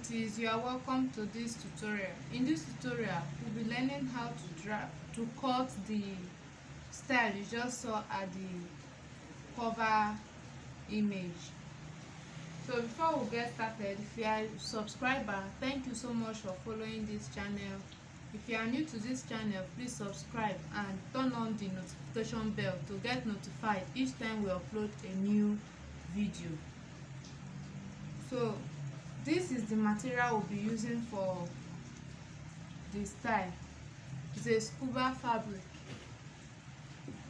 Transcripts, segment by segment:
beauties, you are welcome to this tutorial. In this tutorial we'll be learning how to cut the style you just saw at the cover image. So before we get started, if you are a subscriber, thank you so much for following this channel. If you are new to this channel, please subscribe and turn on the notification bell to get notified each time we upload a new video. So this is the material we'll be using for the style. It's a scuba fabric.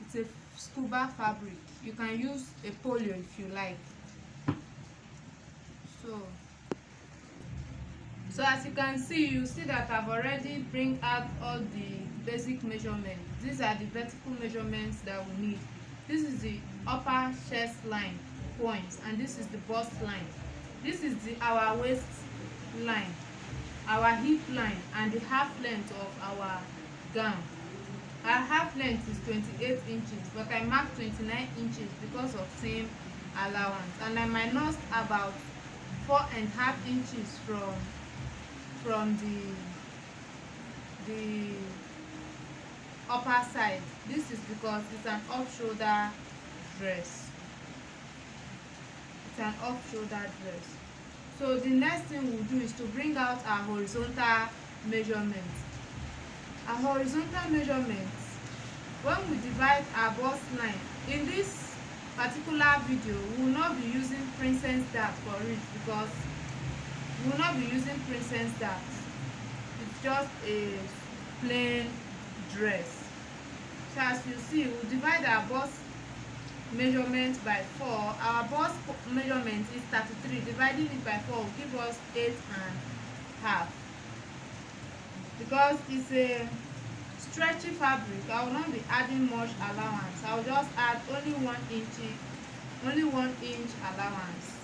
It's a scuba fabric. You can use a polio if you like. So as you can see, you see that I've already bring out all the basic measurements. These are the vertical measurements that we need. This is the upper chest line points, and this is the bust line. This is our waist line, our hip line, and the half length of our gown. Our half length is 28 inches, but I marked 29 inches because of seam allowance, and I minus about 4.5 inches from the upper side. This is because it's an off-shoulder dress. It's an off-shoulder dress. So the next thing we'll do is to bring out our horizontal measurements. Our horizontal measurements, when we divide our bust line, in this particular video we will not be using princess dart for it, because we will not be using princess dart. It's just a plain dress. So as you see, we'll divide our bust measurement by 4. Our bust measurement is 33. Dividing it by 4 will give us 8.5. Because it's a stretchy fabric, I will not be adding much allowance. I will just add only 1 inch allowance.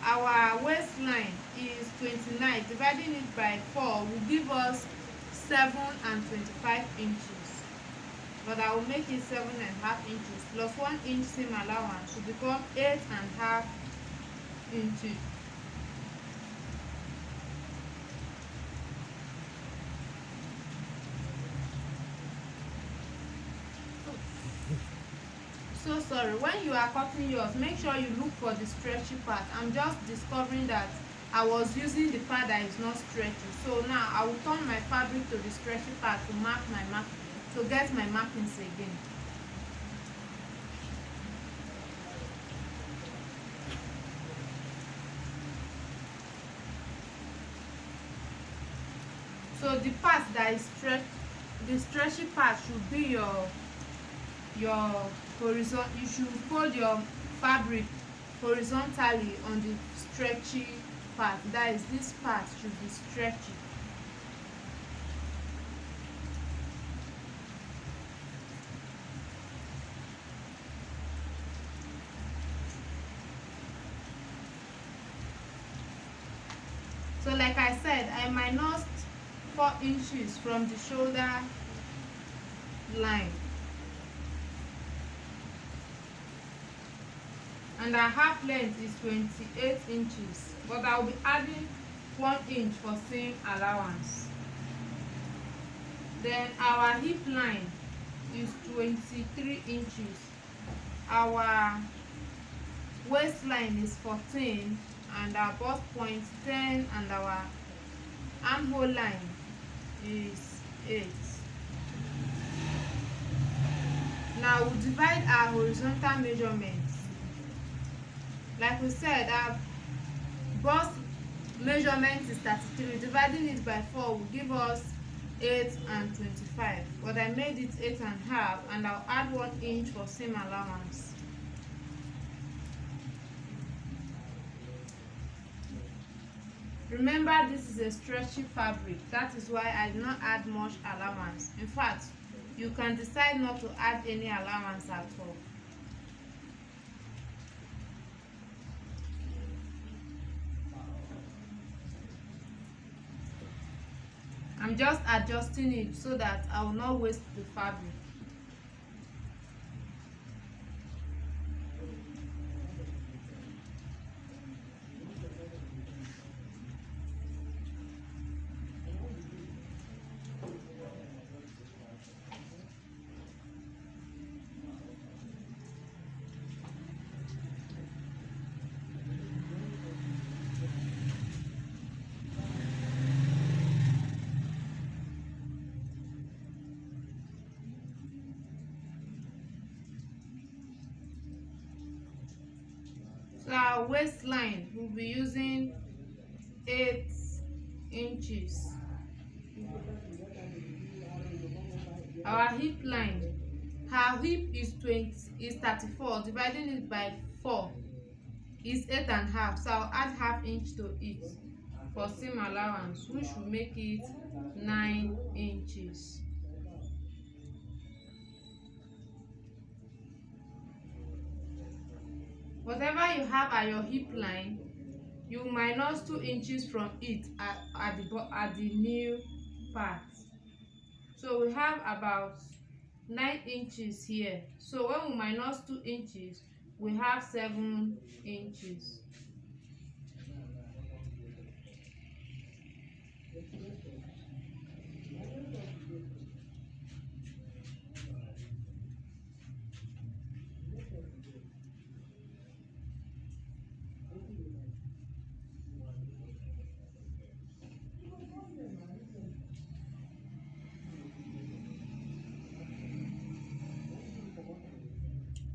Our waistline is 29. Dividing it by 4 will give us 7.25 inches. But I will make it 7.5 inches plus 1 inch seam allowance will become 8.5 inches. So sorry, when you are cutting yours, make sure you look for the stretchy part. I'm just discovering that I was using the part that is not stretchy. So now I will turn my fabric to the stretchy part to mark my mark, to get my markings again. So the part that is the stretchy part should be your horizontal. You should fold your fabric horizontally on the stretchy part. That is, this part should be stretchy. So like I said, I minused 4 inches from the shoulder line, and our half length is 28 inches, but I will be adding 1 inch for seam allowance. Then our hip line is 23 inches. Our waistline is 14, and our bust point 10, and our armhole line is 8. Now we'll divide our horizontal measurements. Like we said, our bust measurement is 33. Dividing it by 4 will give us 8.25. But I made it 8.5, and I'll add 1 inch for seam allowance. Remember, this is a stretchy fabric. That is why I did not add much allowance. In fact, you can decide not to add any allowance at all. I'm I'm just adjusting it so that I will not waste the fabric. So our waistline will be using 8 inches. Our hip line, her hip is 34, dividing it by 4 is 8.5, so I'll add half inch to it for seam allowance, which will make it 9 inches. Whatever you have at your hip line, you minus 2 inches from it at the new part. So we have about 9 inches here. So when we minus 2 inches, we have 7 inches.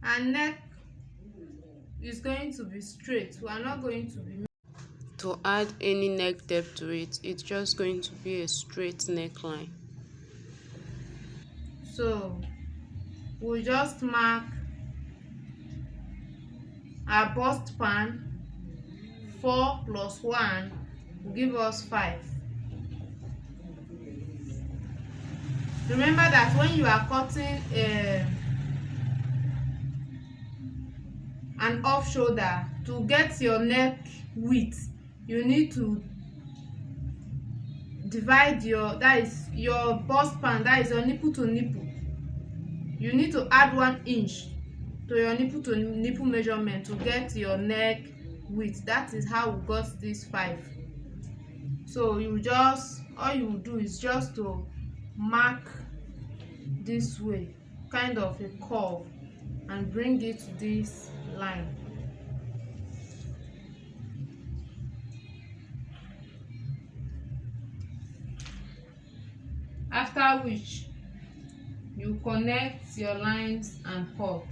And neck is going to be straight. We are not going to be to add any neck depth to it. It's just going to be a straight neckline. So we'll just mark our bust pan. 4 plus 1 will give us 5. Remember that when you are cutting an off shoulder, to get your neck width, you need to divide that is your bust pan, that is your nipple to nipple. You need to add 1 inch to your nipple to nipple measurement to get your neck width. That is how we got this 5. So all you will do is just to mark this way, kind of a curve, and bring it to this line. After which you connect your lines and cut.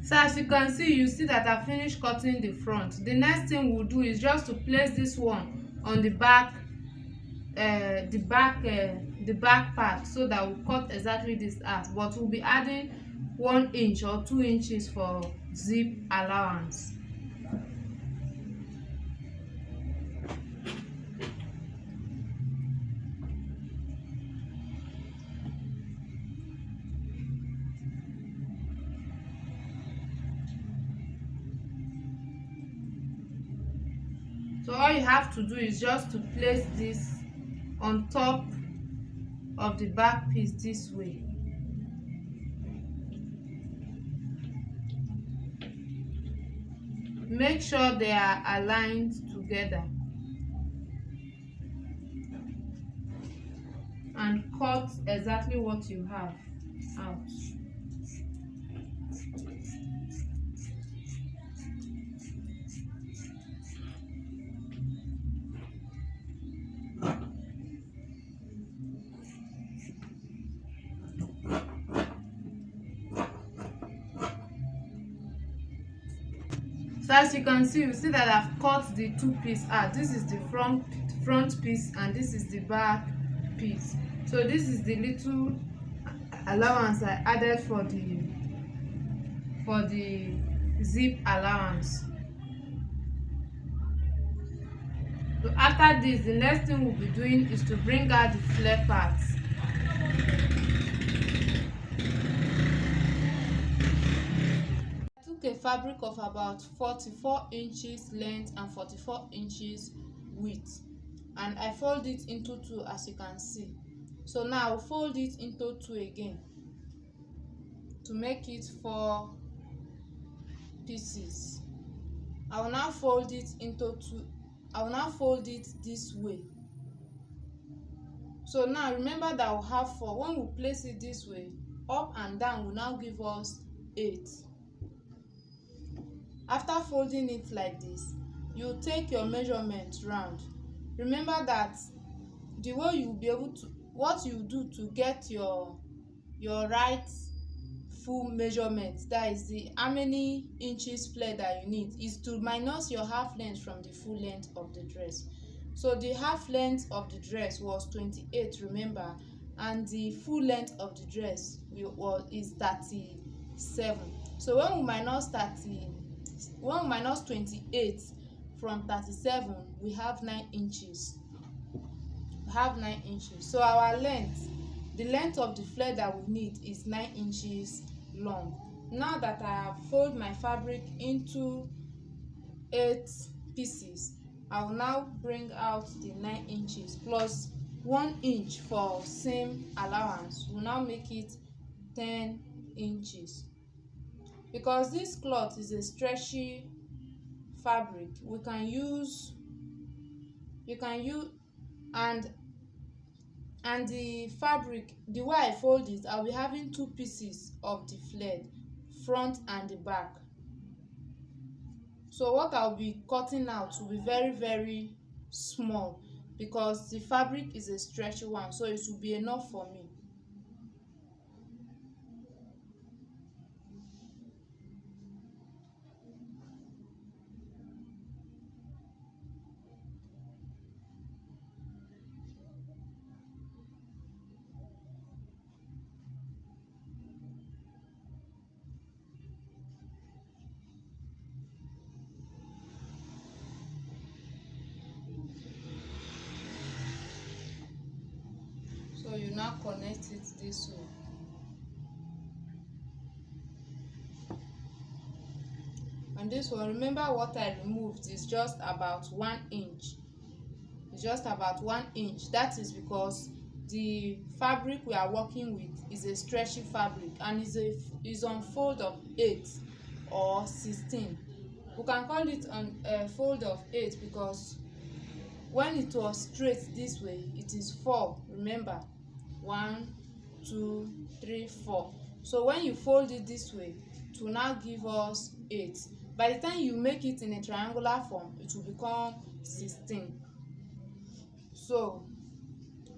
So as you can see, you see that I finished cutting the front. The next thing we'll do is just to place this one on the back part, so that we'll cut exactly this out, but we'll be adding 1 inch or 2 inches for zip allowance. So all you have to do is just to place this on top of the back piece this way. Make sure they are aligned together and cut exactly what you have out. So as you can see, you see that I've cut the two piece out. This is the front piece and this is the back piece. So this is the little allowance I added for the zip allowance. So after this, the next thing we'll be doing is to bring out the flare parts. I took a fabric of about 44 inches length and 44 inches width, and I fold it into two, as you can see. So now I'll fold it into two again to make it 4 pieces. I will now fold it into two. I will now fold it this way. So now remember that we'll have 4. When we place it this way, up and down will now give us 8. After folding it like this, you take your measurement round. Remember that the way you will be able to, what you do to get your right full measurement, that is the how many inches flare that you need, is to minus your half length from the full length of the dress. So the half length of the dress was 28, remember, and the full length of the dress is 37. So when we minus 28 from 37, we have 9 inches. So our length, the length of the flare that we need, is 9 inches long. Now that I have folded my fabric into 8 pieces, I will now bring out the 9 inches plus 1 inch for seam allowance. Will now make it 10 inches. Because this cloth is a stretchy fabric, you can use and the fabric, the way I fold it, I'll be having 2 pieces of the flare, front and the back. So what I'll be cutting out will be very, very small, because the fabric is a stretchy one, so it will be enough for me. So you now connect it this way. And this one, remember what I removed is just about 1 inch. It's just about 1 inch. That is because the fabric we are working with is a stretchy fabric and is on fold of 8 or 16. We can call it on a fold of 8 because when it was straight this way, it is 4. Remember, 1, 2, 3, 4. So when you fold it this way, it will now give us 8. By the time you make it in a triangular form, it will become 16. So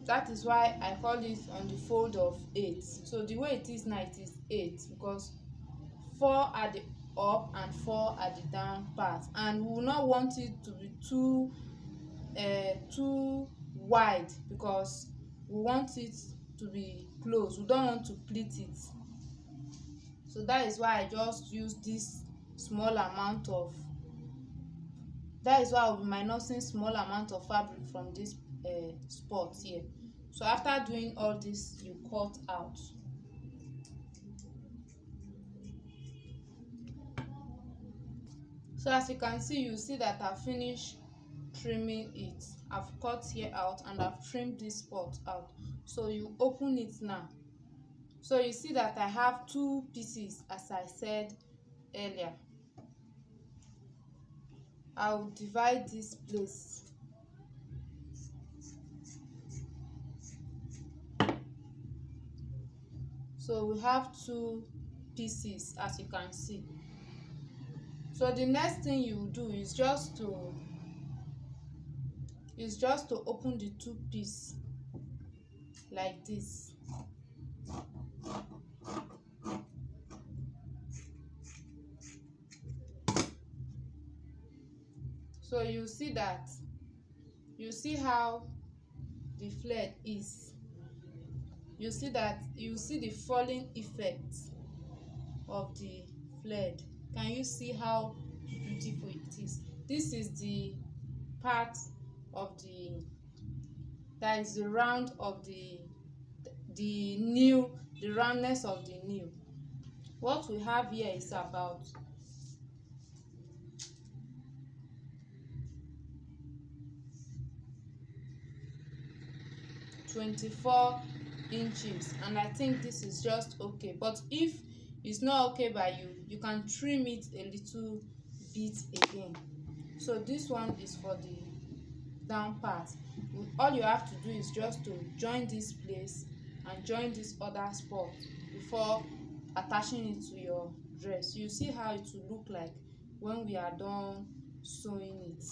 that is why I call it on the fold of 8. So the way it is now, it is 8 because 4 at the up and 4 at the down part, and we will not want it to be too wide because we want it to be close. We don't want to pleat it. So that is why I just use this small amount of, that is why I'll be minusing small amount of fabric from this spot here. So after doing all this, you cut out. So as you can see, you see that I've finished trimming it. I've cut here out and I've trimmed this spot out. So you open it now. So you see that I have 2 pieces, as I said earlier. I'll divide this place. So we have 2 pieces, as you can see. So the next thing you do is just to open the 2 pieces like this. So you see that, you see how the flared is. You see that, you see the falling effect of the flared. Can you see how beautiful it is? This is the part of the, that is the round of the nail, the roundness of the nail. What we have here is about 24 inches, and I think this is just okay. But if it's not okay by you, you can trim it a little bit again. So this one is for the down part. All you have to do is just to join this place and join this other spot before attaching it to your dress. You see how it will look like when we are done sewing it.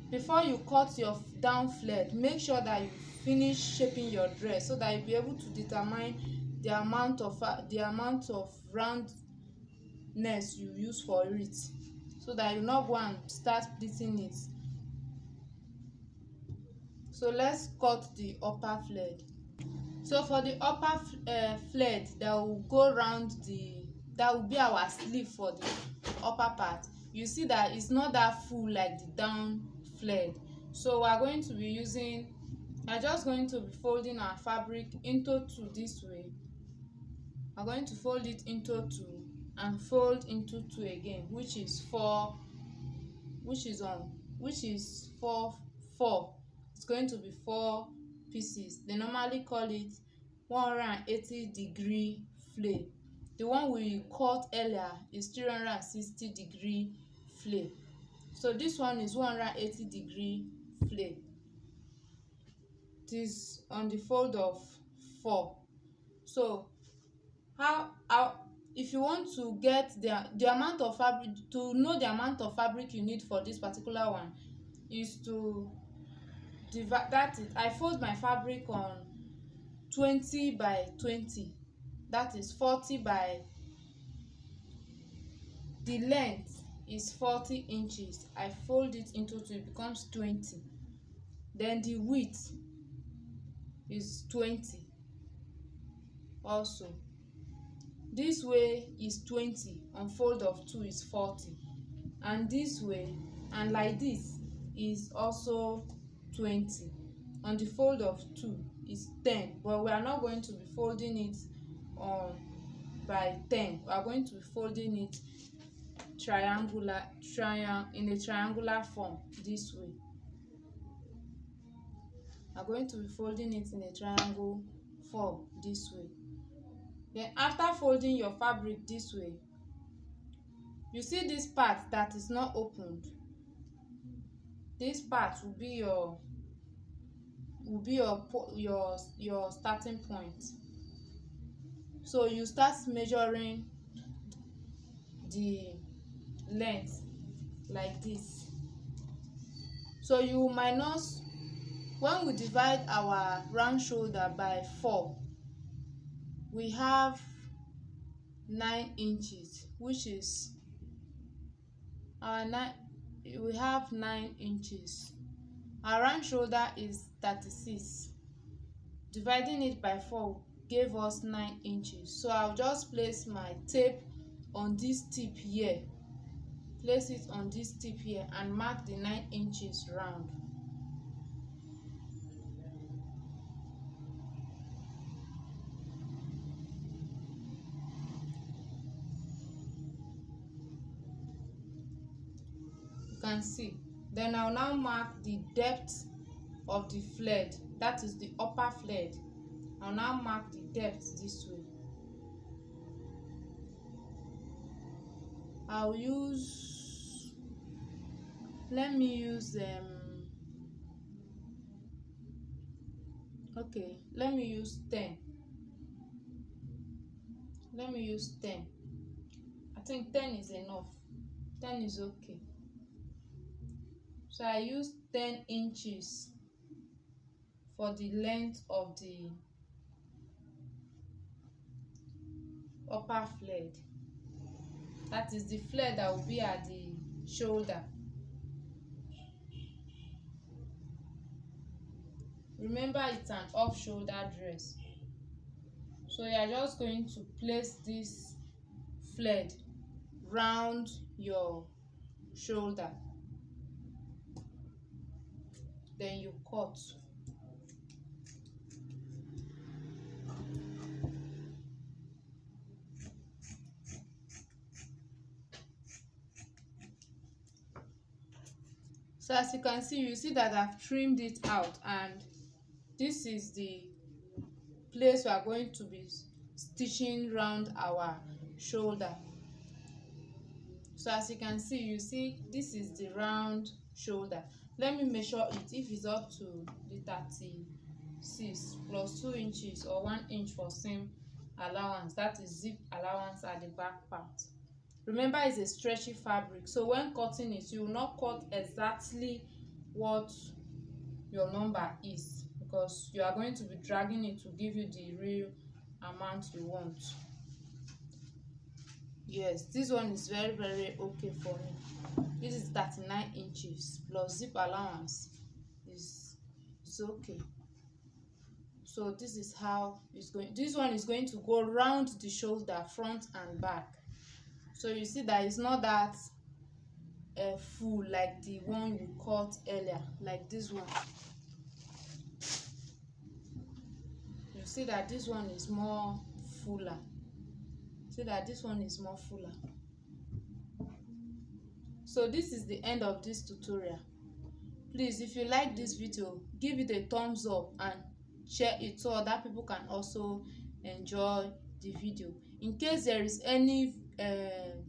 Before you cut your down flared, make sure that you finish shaping your dress so that you'll be able to determine the amount of roundness you use for it, so that you not go and start pleating it. So let's cut the upper flared. So for the upper flared, that will go round the, that will be our sleeve for the upper part. You see that it's not that full like the down flared. So we are going to be using, we are just going to be folding our fabric into two this way. We are going to fold it into two and fold into two again, which is four, which is 4. It's going to be 4 pieces. They normally call it 180-degree flay. The one we cut earlier is 360-degree flay. So this one is 180-degree flay. It is on the fold of 4. So how if you want to get the amount of fabric, to know the amount of fabric you need for this particular one, is to divide that. I fold my fabric on 20 by 20, that is 40 by, the length is 40 inches. I fold it into two, it becomes 20. Then the width is 20 also. This way is 20, on fold of 2 is 40, and this way, and like this, is also 20, on the fold of 2 is 10. But we are not going to be folding it on by 10. We are going to be folding it in a triangular form this way. We are going to be folding it in a triangle form this way. Then after folding your fabric this way, you see this part that is not opened, this part will be your starting point. So you start measuring the length like this. So you minus, when we divide our round shoulder by 4, we have 9 inches, which is we have 9 inches. Our round shoulder is 36. Dividing it by 4 gave us 9 inches. So I'll just place my tape on this tip here, place it on this tip here, and mark the 9 inches round. You can see. Then I'll now mark the depth of the flared, that is the upper flared. I'll now mark the depth this way. I'll use, let me use okay, let me use 10. Let me use 10. I think 10 is enough. 10 is okay. So I use 10 inches for the length of the upper flared. That is the flare that will be at the shoulder. Remember, it's an off shoulder dress. So you are just going to place this flared round your shoulder, then you cut. So as you can see, you see that I've trimmed it out, and this is the place we are going to be stitching round our shoulder. So as you can see, you see this is the round shoulder. Let me measure it. If it's up to the 36 plus 2 inches or 1 inch for seam allowance, that is zip allowance at the back part. Remember, it's a stretchy fabric, so when cutting it, you will not cut exactly what your number is, because you are going to be dragging it to give you the real amount you want. Yes, this one is very okay for me. This is 39 inches plus zip allowance is okay. So this is how it's going. This one is going to go round the shoulder, front and back. So you see that it's not that full like the one we cut earlier, like this one. You see that this one is more fuller. See that this one is more fuller. So this is the end of this tutorial. Please, if you like this video, give it a thumbs up and share it so other people can also enjoy the video. In case there is any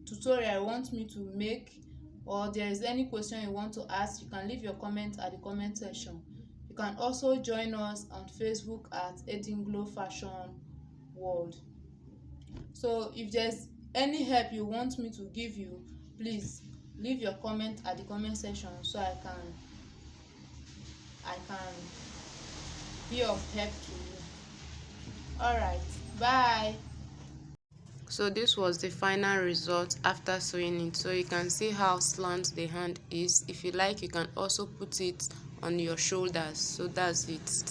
tutorial you want me to make, or there is any question you want to ask, you can leave your comment at the comment section. You can also join us on Facebook at Glow Fashion World. So if there's any help you want me to give you, please leave your comment at the comment section so I can be of help to you. All right, bye. So this was the final result after sewing it. So you can see how slant the hand is. If you like, you can also put it on your shoulders. So that's it.